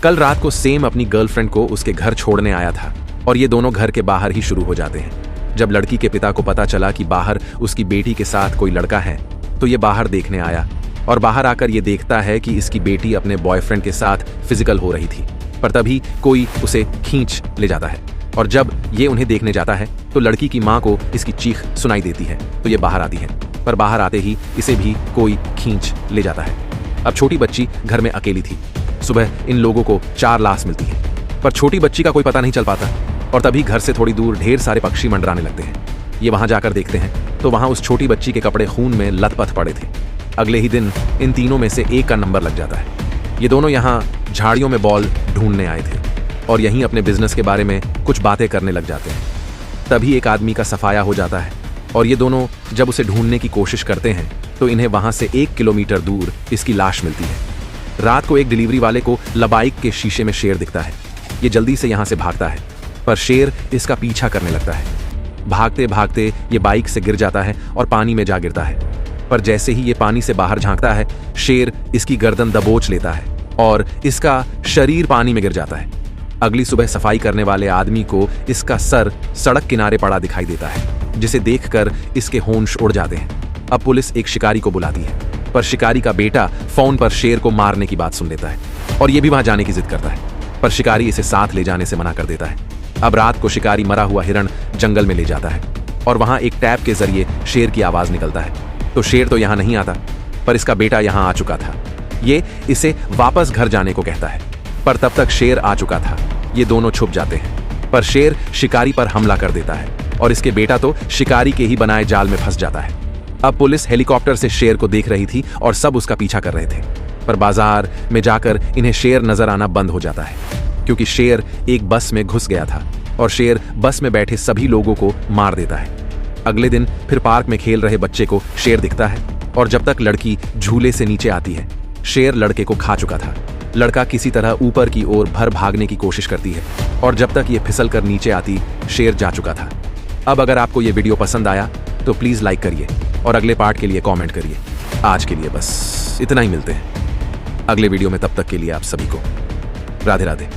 कल रात को सेम अपनी गर्लफ्रेंड को उसके घर छोड़ने आया था और ये दोनों घर के बाहर ही शुरू हो जाते हैं। जब लड़की के पिता को पता चला कि बाहर उसकी बेटी के साथ कोई लड़का है तो ये बाहर देखने आया और बाहर आकर ये देखता है कि इसकी बेटी अपने बॉयफ्रेंड के साथ फिजिकल हो रही थी। पर तभी कोई उसे खींच ले जाता है और जब ये उन्हें देखने जाता है तो लड़की की माँ को इसकी चीख सुनाई देती है तो ये बाहर आती है, पर बाहर आते ही इसे भी कोई खींच ले जाता है। अब छोटी बच्ची घर में अकेली थी। सुबह इन लोगों को 4 लाश मिलती है, पर छोटी बच्ची का कोई पता नहीं चल पाता और तभी घर से थोड़ी दूर ढेर सारे पक्षी मंडराने लगते हैं। ये वहां जाकर देखते हैं तो वहां उस छोटी बच्ची के कपड़े खून में लथपथ पड़े थे। अगले ही दिन इन तीनों में से एक का नंबर लग जाता है। ये दोनों यहाँ झाड़ियों में बॉल ढूंढने आए थे और यहीं अपने बिजनेस के बारे में कुछ बातें करने लग जाते हैं। तभी एक आदमी का सफाया हो जाता है और ये दोनों जब उसे ढूंढने की कोशिश करते हैं तो इन्हें वहां से 1 किलोमीटर दूर इसकी लाश मिलती है। रात को एक डिलीवरी वाले को लबाइक के शीशे में शेर दिखता है। ये जल्दी से यहाँ से भागता है, पर शेर इसका पीछा करने लगता है। भागते भागते ये बाइक से गिर जाता है और पानी में जा गिरता है, पर जैसे ही ये पानी से बाहर झांकता है शेर इसकी गर्दन दबोच लेता है और इसका शरीर पानी में गिर जाता है। अगली सुबह सफाई करने वाले आदमी को इसका सर सड़क किनारे पड़ा दिखाई देता है, जिसे देखकर इसके होश उड़ जाते हैं। अब पुलिस एक शिकारी को बुलाती है, पर शिकारी का बेटा फोन पर शेर को मारने की बात सुन लेता है और ये भी वहां जाने की जिद करता है, पर शिकारी इसे साथ ले जाने से मना कर देता है। अब रात को शिकारी मरा हुआ हिरण जंगल में ले जाता है और वहां एक टैप के जरिए शेर की आवाज निकलता है। तो शेर तो यहाँ नहीं आता, पर इसका बेटा यहाँ आ चुका था। ये इसे वापस घर जाने को कहता है, पर तब तक शेर आ चुका था। ये दोनों छुप जाते हैं, पर शेर शिकारी पर हमला कर देता है और इसके बेटा तो शिकारी के ही बनाए जाल में फंस जाता है। अब पुलिस हेलीकॉप्टर से शेर को देख रही थी और सब उसका पीछा कर रहे थे, पर बाजार में जाकर इन्हें शेर नजर आना बंद हो जाता है, क्योंकि शेर एक बस में घुस गया था और शेर बस में बैठे सभी लोगों को मार देता है। अगले दिन फिर पार्क में खेल रहे बच्चे को शेर दिखता है और जब तक लड़की झूले से नीचे आती है शेर लड़के को खा चुका था। लड़का किसी तरह ऊपर की ओर भर भागने की कोशिश करती है और जब तक ये फिसल कर नीचे आती शेर जा चुका था। अब अगर आपको ये वीडियो पसंद आया तो प्लीज लाइक करिए और अगले पार्ट के लिए कमेंट करिए। आज के लिए बस इतना ही, मिलते हैं अगले वीडियो में। तब तक के लिए आप सभी को राधे राधे।